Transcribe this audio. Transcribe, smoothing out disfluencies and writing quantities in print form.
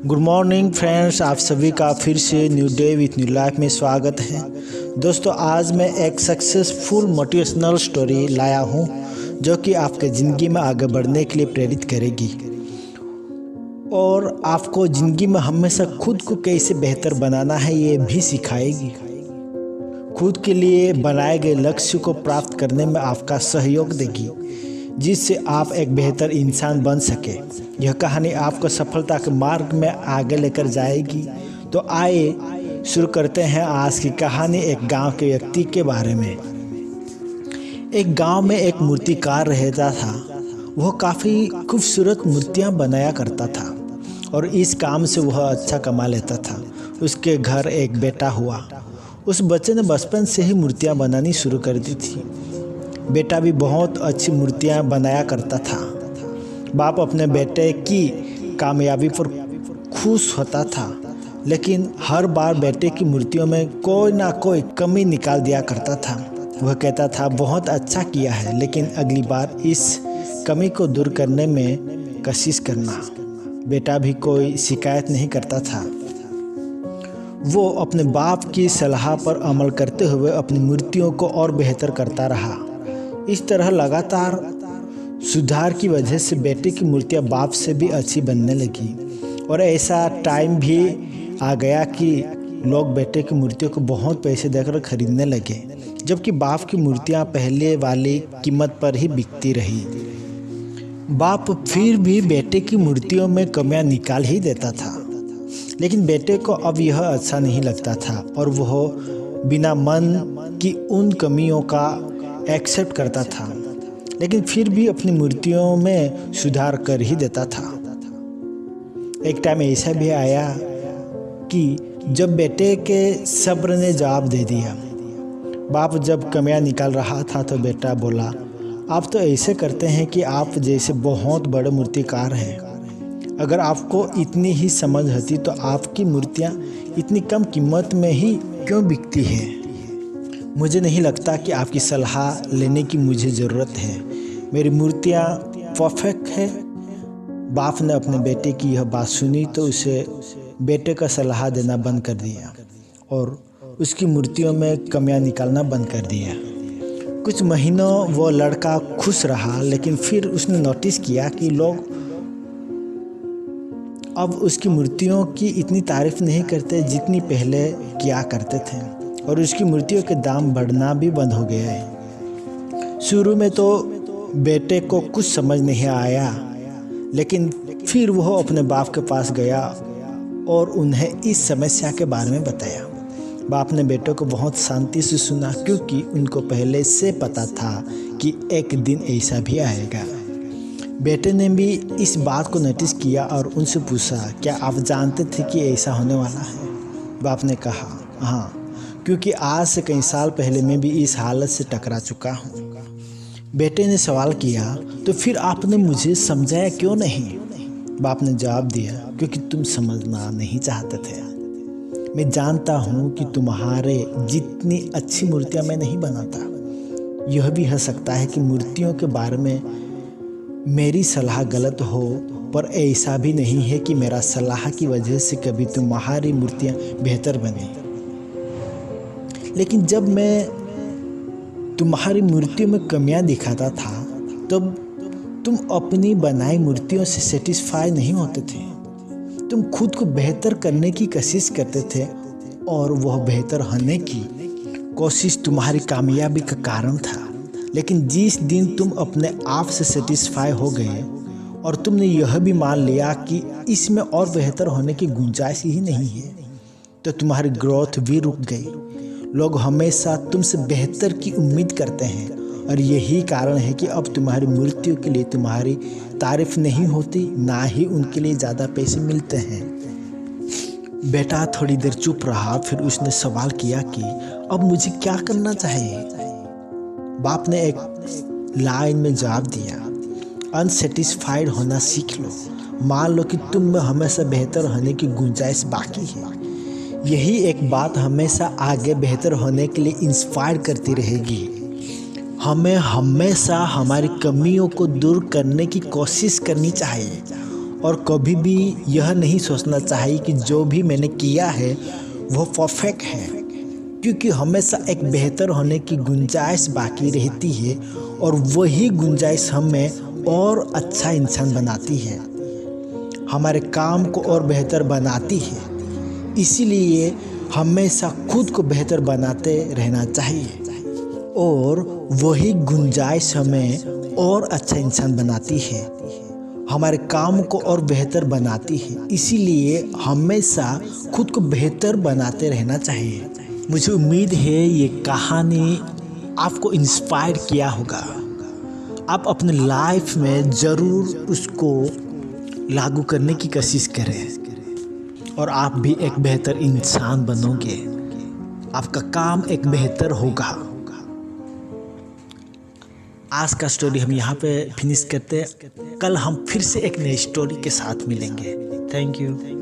Good morning friends, आप सभी का फिर से new day with new life में स्वागत है। दोस्तों, आज मैं एक सक्सेसफुल मोटिवेशनल स्टोरी लाया हूँ जो कि आपके ज़िंदगी में आगे बढ़ने के लिए प्रेरित करेगी और आपको ज़िंदगी में हमेशा खुद को कैसे बेहतर बनाना है ये भी सिखाएगी। खुद के लिए बनाए गए लक्ष्य को प्राप्त करने में आपका सहयोग देगी, जिससे आप एक बेहतर इंसान बन सके। यह कहानी आपको सफलता के मार्ग में आगे लेकर जाएगी। तो आइए शुरू करते हैं आज की कहानी एक गांव के व्यक्ति के बारे में। एक गांव में एक मूर्तिकार रहता था। वह काफ़ी खूबसूरत मूर्तियां बनाया करता था और इस काम से वह अच्छा कमा लेता था। उसके घर एक बेटा हुआ। उस बच्चे ने बचपन से ही मूर्तियां बनानी शुरू कर दी थी। बेटा भी बहुत अच्छी मूर्तियां बनाया करता था। बाप अपने बेटे की कामयाबी पर खुश होता था, लेकिन हर बार बेटे की मूर्तियों में कोई ना कोई कमी निकाल दिया करता था। वह कहता था, बहुत अच्छा किया है, लेकिन अगली बार इस कमी को दूर करने में कोशिश करना। बेटा भी कोई शिकायत नहीं करता था। वो अपने बाप की सलाह पर अमल करते हुए अपनी मूर्तियों को और बेहतर करता रहा। इस तरह लगातार सुधार की वजह से बेटे की मूर्तियाँ बाप से भी अच्छी बनने लगी और ऐसा टाइम भी आ गया कि लोग बेटे की मूर्तियों को बहुत पैसे देकर खरीदने लगे, जबकि बाप की मूर्तियाँ पहले वाली कीमत पर ही बिकती रही। बाप फिर भी बेटे की मूर्तियों में कमियां निकाल ही देता था, लेकिन बेटे को अब यह अच्छा नहीं लगता था और वह बिना मन की उन कमियों का एक्सेप्ट करता था, लेकिन फिर भी अपनी मूर्तियों में सुधार कर ही देता था। एक टाइम ऐसा भी आया कि जब बेटे के सब्र ने जवाब दे दिया। बाप जब कमियां निकाल रहा था तो बेटा बोला, आप तो ऐसे करते हैं कि आप जैसे बहुत बड़े मूर्तिकार हैं। अगर आपको इतनी ही समझ होती तो आपकी मूर्तियाँ इतनी कम कीमत में ही क्यों बिकती हैं? मुझे नहीं लगता कि आपकी सलाह लेने की मुझे ज़रूरत है। मेरी मूर्तियाँ परफेक्ट है। बाप ने अपने बेटे की यह बात सुनी तो उसे बेटे का सलाह देना बंद कर दिया और उसकी मूर्तियों में कमियां निकालना बंद कर दिया। कुछ महीनों वो लड़का खुश रहा, लेकिन फिर उसने नोटिस किया कि लोग अब उसकी मूर्तियों की इतनी तारीफ नहीं करते जितनी पहले किया करते थे और उसकी मूर्तियों के दाम बढ़ना भी बंद हो गया है। शुरू में तो बेटे को कुछ समझ नहीं आया, लेकिन फिर वह अपने बाप के पास गया और उन्हें इस समस्या के बारे में बताया। बाप ने बेटे को बहुत शांति से सुना, क्योंकि उनको पहले से पता था कि एक दिन ऐसा भी आएगा। बेटे ने भी इस बात को नोटिस किया और उनसे पूछा, क्या आप जानते थे कि ऐसा होने वाला है? बाप ने कहा, हाँ, क्योंकि आज से कई साल पहले मैं भी इस हालत से टकरा चुका हूँ। बेटे ने सवाल किया, तो फिर आपने मुझे समझाया क्यों नहीं? बाप ने जवाब दिया, क्योंकि तुम समझना नहीं चाहते थे। मैं जानता हूँ कि तुम्हारे जितनी अच्छी मूर्तियाँ मैं नहीं बनाता। यह भी हो सकता है कि मूर्तियों के बारे में मेरी सलाह गलत हो, पर ऐसा भी नहीं है कि मेरा सलाह की वजह से कभी तुम्हारी मूर्तियाँ बेहतर बनी। लेकिन जब मैं तुम्हारी मूर्तियों में कमियां दिखाता था, तब तुम अपनी बनाई मूर्तियों से सेटिस्फाई नहीं होते थे। तुम खुद को बेहतर करने की कोशिश करते थे और वह बेहतर होने की कोशिश तुम्हारी कामयाबी का कारण था। लेकिन जिस दिन तुम अपने आप से सेटिस्फाई हो गए और तुमने यह भी मान लिया कि इसमें और बेहतर होने की गुंजाइश ही नहीं है, तो तुम्हारी ग्रोथ भी रुक गई। लोग हमेशा तुमसे बेहतर की उम्मीद करते हैं और यही कारण है कि अब तुम्हारी मूर्तियों के लिए तुम्हारी तारीफ नहीं होती, ना ही उनके लिए ज़्यादा पैसे मिलते हैं। बेटा थोड़ी देर चुप रहा, फिर उसने सवाल किया कि अब मुझे क्या करना चाहिए? बाप ने एक लाइन में जवाब दिया, अनसेटिस्फाइड होना सीख लो। मान लो कि तुम में हमेशा बेहतर होने की गुंजाइश बाकी है। यही एक बात हमेशा आगे बेहतर होने के लिए इंस्पायर करती रहेगी। हमें हमेशा हमारी कमियों को दूर करने की कोशिश करनी चाहिए और कभी भी यह नहीं सोचना चाहिए कि जो भी मैंने किया है वो परफेक्ट है, क्योंकि हमेशा एक बेहतर होने की गुंजाइश बाकी रहती है और वही गुंजाइश हमें और अच्छा इंसान बनाती है, हमारे काम को और बेहतर बनाती है। इसीलिए हमेशा खुद को बेहतर बनाते रहना चाहिए और वही गुंजाइश हमें और अच्छा इंसान बनाती है, हमारे काम को और बेहतर बनाती है। इसीलिए हमेशा खुद को बेहतर बनाते रहना चाहिए। मुझे उम्मीद है ये कहानी आपको इंस्पायर किया होगा। आप अपने लाइफ में ज़रूर उसको लागू करने की कोशिश करें और आप भी एक बेहतर इंसान बनोगे, आपका काम एक बेहतर होगा। आज का स्टोरी हम यहाँ पे फिनिश करते हैं। कल हम फिर से एक नई स्टोरी के साथ मिलेंगे। Thank you.